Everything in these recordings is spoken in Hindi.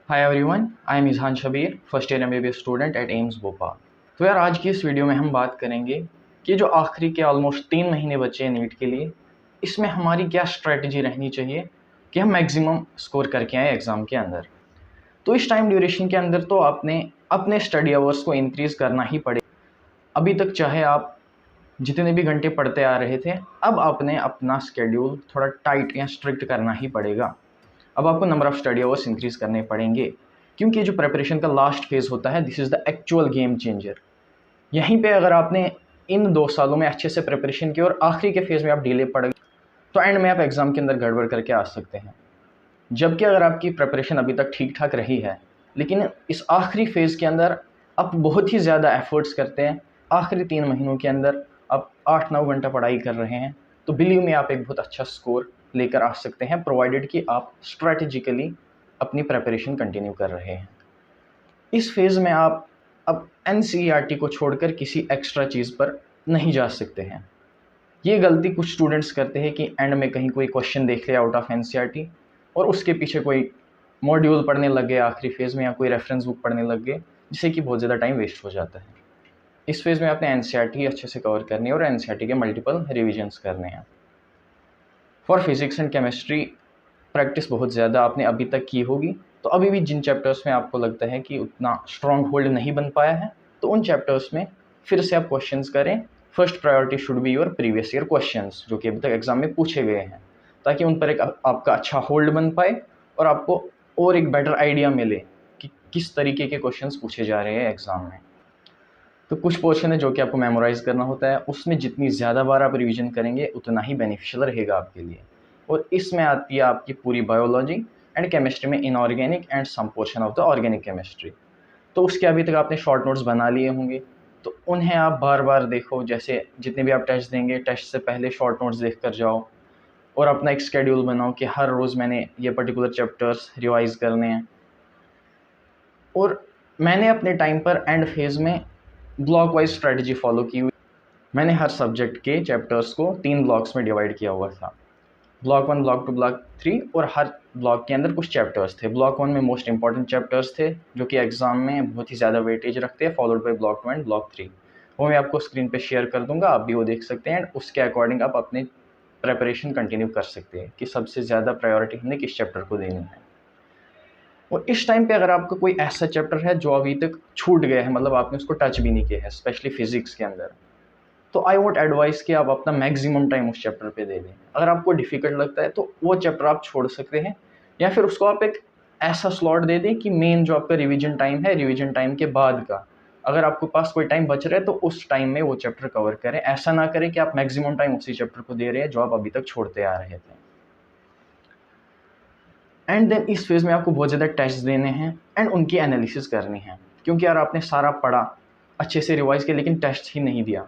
Hi everyone, I am Izhan Shabir, first year MBBS student at AIIMS Bhopal. तो यार आज की इस वीडियो में हम बात करेंगे कि जो आखिरी के ऑलमोस्ट 3 महीने बचे हैं नीट के लिए, इसमें हमारी क्या स्ट्रैटेजी रहनी चाहिए कि हम मैक्सिमम स्कोर करके आए एग्ज़ाम के अंदर। तो इस टाइम ड्यूरेशन के अंदर तो आपने अपने स्टडी आवर्स को इंक्रीज़ करना ही पड़ेगा। अभी तक चाहे आप जितने भी घंटे पढ़ते आ रहे थे, अब आपने अपना स्केड्यूल थोड़ा टाइट या स्ट्रिक्ट करना ही पड़ेगा। अब आपको number of study hours increase करने पड़ेंगे, क्योंकि जो प्रिपरेशन का लास्ट फेज़ होता है, this is the actual game changer. यहीं पे अगर आपने इन 2 सालों में अच्छे से प्रिपरेशन की और आखिरी के फेज़ में आप ढीले पड़ गए, तो एंड में आप एग्ज़ाम के अंदर गड़बड़ करके आ सकते हैं। जबकि अगर आपकी प्रिपरेशन अभी तक ठीक-ठाक रही है, लेकिन इस आखिरी फेज़ के अंदर आप बहुत ही ज़्यादा एफ़र्ट्स करते हैं, आखिरी 3 महीनों के अंदर आप 8-9 घंटा पढ़ाई कर रहे हैं, तो बिलीव मी आप एक बहुत अच्छा स्कोर लेकर आ सकते हैं, प्रोवाइडेड कि आप स्ट्रैटेजिकली अपनी प्रिपरेशन कंटिन्यू कर रहे हैं। इस फेज़ में आप अब एनसीईआरटी को छोड़कर किसी एक्स्ट्रा चीज़ पर नहीं जा सकते हैं। ये गलती कुछ स्टूडेंट्स करते हैं कि एंड में कहीं कोई क्वेश्चन देख लिया आउट ऑफ एनसीईआरटी और उसके पीछे कोई मॉड्यूल पढ़ने लग गए आखिरी फेज़ में, या कोई रेफरेंस बुक पढ़ने लग गए, जिससे कि बहुत ज़्यादा टाइम वेस्ट हो जाता है। इस फेज़ में आपने एनसीईआरटी अच्छे से कवर करनी है और एनसीईआरटी के मल्टीपल रिविजन्स करने हैं। For physics and chemistry practice बहुत ज़्यादा आपने अभी तक की होगी, तो अभी भी जिन चैप्टर्स में आपको लगता है कि उतना स्ट्रॉन्ग होल्ड नहीं बन पाया है, तो उन चैप्टर्स में फिर से आप क्वेश्चंस करें। First priority should be your previous year questions, जो कि अभी तक एग्जाम में पूछे गए हैं, ताकि उन पर एक आपका अच्छा होल्ड बन पाए और आपको और एक बेटर आइडिया मिले कि किस तरीके के क्वेश्चंस पूछे जा रहे हैं एग्ज़ाम में। तो कुछ पोर्शन है जो कि आपको मेमोराइज़ करना होता है, उसमें जितनी ज़्यादा बार आप रिवीजन करेंगे उतना ही बेनिफिशियल रहेगा आपके लिए। और इसमें आती है आपकी पूरी बायोलॉजी एंड केमिस्ट्री में inorganic and some portion of the organic chemistry. तो उसके अभी तक आपने शॉर्ट नोट्स बना लिए होंगे, तो उन्हें आप बार बार देखो। जैसे जितने भी आप टेस्ट देंगे, टेस्ट से पहले शॉर्ट नोट्स देख कर जाओ और अपना एक स्केड्यूल बनाओ कि हर रोज़ मैंने ये पर्टिकुलर चैप्टर्स रिवाइज़ करने हैं। और मैंने अपने टाइम पर एंड फेज़ में ब्लॉक वाइज स्ट्रेटजी फॉलो की हुई। मैंने हर सब्जेक्ट के चैप्टर्स को 3 ब्लॉक्स में डिवाइड किया हुआ था, ब्लॉक 1, ब्लॉक 2, ब्लॉक 3, और हर ब्लॉक के अंदर कुछ चैप्टर्स थे। ब्लॉक 1 में मोस्ट इंपॉर्टेंट चैप्टर्स थे जो कि एग्जाम में बहुत ही ज़्यादा वेटेज रखते हैं, followed by block 2 and block 3। वो मैं आपको स्क्रीन पे शेयर कर दूंगा, आप भी वो देख सकते हैं एंड उसके अकॉर्डिंग आप अपने प्रिपरेशन कंटिन्यू कर सकते हैं कि सबसे ज़्यादा प्रायोरिटी हमने किस चैप्टर को देनी है। और इस टाइम पे अगर आपका कोई ऐसा चैप्टर है जो अभी तक छूट गया है, मतलब आपने उसको टच भी नहीं किया है, स्पेशली फिजिक्स के अंदर, तो आई वुड एडवाइस कि आप अपना मैक्सिमम टाइम उस चैप्टर पे दे दें। अगर आपको डिफ़िकल्ट लगता है तो वो चैप्टर आप छोड़ सकते हैं, या फिर उसको आप एक ऐसा स्लॉट दे दें कि मेन जो आपका रिवीजन टाइम है, रिवीजन टाइम के बाद का, अगर आपके पास कोई टाइम बच रहा है तो उस टाइम में वो चैप्टर कवर करें। ऐसा ना करें कि आप मैक्सिमम टाइम उसी चैप्टर को दे रहे हैं जो आप अभी तक छोड़ते आ रहे थे। एंड देन इस फेज़ में आपको बहुत ज़्यादा टेस्ट देने हैं एंड उनकी एनालिसिस करनी है, क्योंकि यार आपने सारा पढ़ा, अच्छे से रिवाइज़ किया, लेकिन टेस्ट ही नहीं दिया,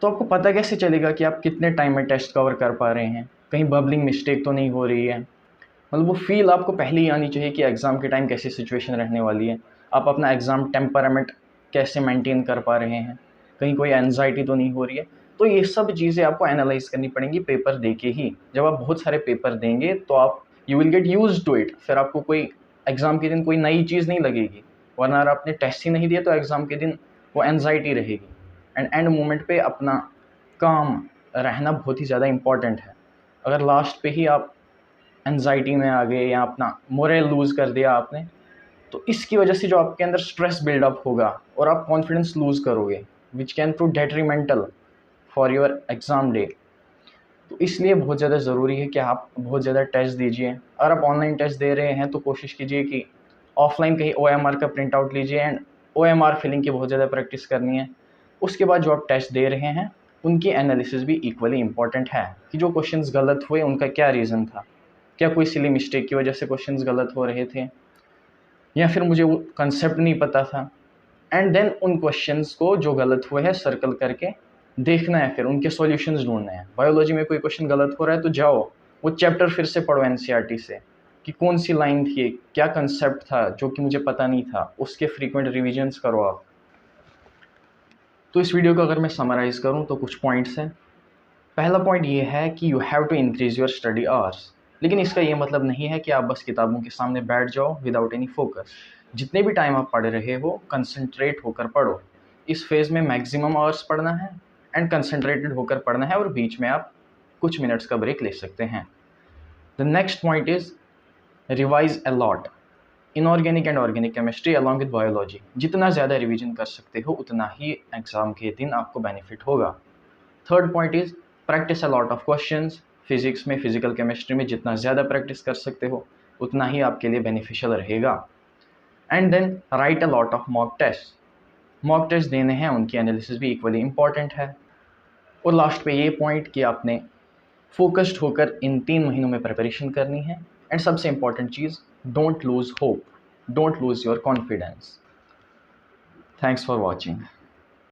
तो आपको पता कैसे चलेगा कि आप कितने टाइम में टेस्ट कवर कर पा रहे हैं, कहीं बबलिंग मिस्टेक तो नहीं हो रही है। मतलब वो फील आपको पहले ही आनी चाहिए कि एग्ज़ाम के टाइम कैसी सिचुएशन रहने वाली है, आप अपना एग्ज़ाम टेम्परामेंट कैसे मेंटेन कर पा रहे हैं, कहीं कोई एंजाइटी तो नहीं हो रही है। तो ये सब चीज़ें आपको एनालाइज़ करनी पड़ेंगी पेपर दे के ही। जब आप बहुत सारे पेपर देंगे तो आप you will get used to it, फिर आपको कोई एग्ज़ाम के दिन कोई नई चीज़ नहीं लगेगी। वरना अगर आपने टेस्ट ही नहीं दिया तो एग्ज़ाम के दिन वो एंजाइटी रहेगी। एंड मोमेंट पे अपना काम रहना बहुत ही ज़्यादा इम्पॉर्टेंट है। अगर लास्ट पे ही आप एंजाइटी में आ गए या अपना मोरल लूज़ कर दिया आपने, तो इसकी वजह से जो आपके अंदर स्ट्रेस बिल्डअप होगा और आप कॉन्फिडेंस लूज़ करोगे, which can prove detrimental for your exam day. तो इसलिए बहुत ज़्यादा ज़रूरी है कि आप बहुत ज़्यादा टेस्ट दीजिए। अगर आप ऑनलाइन टेस्ट दे रहे हैं तो कोशिश कीजिए कि ऑफलाइन कहीं ओएमआर का प्रिंट आउट लीजिए एंड ओएमआर फिलिंग की बहुत ज़्यादा प्रैक्टिस करनी है। उसके बाद जो आप टेस्ट दे रहे हैं उनकी एनालिसिस भी इक्वली इम्पॉर्टेंट है कि जो क्वेश्चंस गलत हुए उनका क्या रीज़न था, क्या कोई सिली मिस्टेक की वजह से क्वेश्चंस गलत हो रहे थे, या फिर मुझे वो कंसेप्ट नहीं पता था। एंड देन उन क्वेश्चंस को जो गलत हुए हैं सर्कल करके देखना है, फिर उनके सॉल्यूशंस ढूंढने हैं। बायोलॉजी में कोई क्वेश्चन गलत हो रहा है तो जाओ वो चैप्टर फिर से पढ़ो एनसीईआरटी से कि कौन सी लाइन थी, क्या कंसेप्ट था जो कि मुझे पता नहीं था, उसके फ्रीक्वेंट रिविजन्स करो आप। तो इस वीडियो को अगर मैं समराइज़ करूँ तो कुछ पॉइंट्स हैं। पहला पॉइंट ये है कि you have to increase your study hours. लेकिन इसका ये मतलब नहीं है कि आप बस किताबों के सामने बैठ जाओ विदाउट एनी फोकस। जितने भी टाइम आप पढ़ रहे हो कंसंट्रेट होकर पढ़ो। इस फेज़ में मैक्सिमम आवर्स पढ़ना है एंड कंसंट्रेटेड होकर पढ़ना है, और बीच में आप कुछ मिनट्स का ब्रेक ले सकते हैं। The next point is revise a lot. Inorganic and organic chemistry along with biology, जितना ज़्यादा रिवीजन कर सकते हो उतना ही एग्ज़ाम के दिन आपको बेनिफिट होगा। Third point is practice a lot of questions. Physics में, फिजिकल केमिस्ट्री में जितना ज़्यादा प्रैक्टिस कर सकते हो उतना ही आपके लिए बेनिफिशियल रहेगा। And then write a lot of mock test. Mock test देने हैं, उनकी एनालिसिस भी इक्वली इंपॉर्टेंट है। और लास्ट पे ये पॉइंट कि आपने फोकस्ड होकर इन 3 महीनों में प्रिपरेशन करनी है। एंड सबसे important cheese, don't lose hope, don't lose your confidence. Thanks for watching.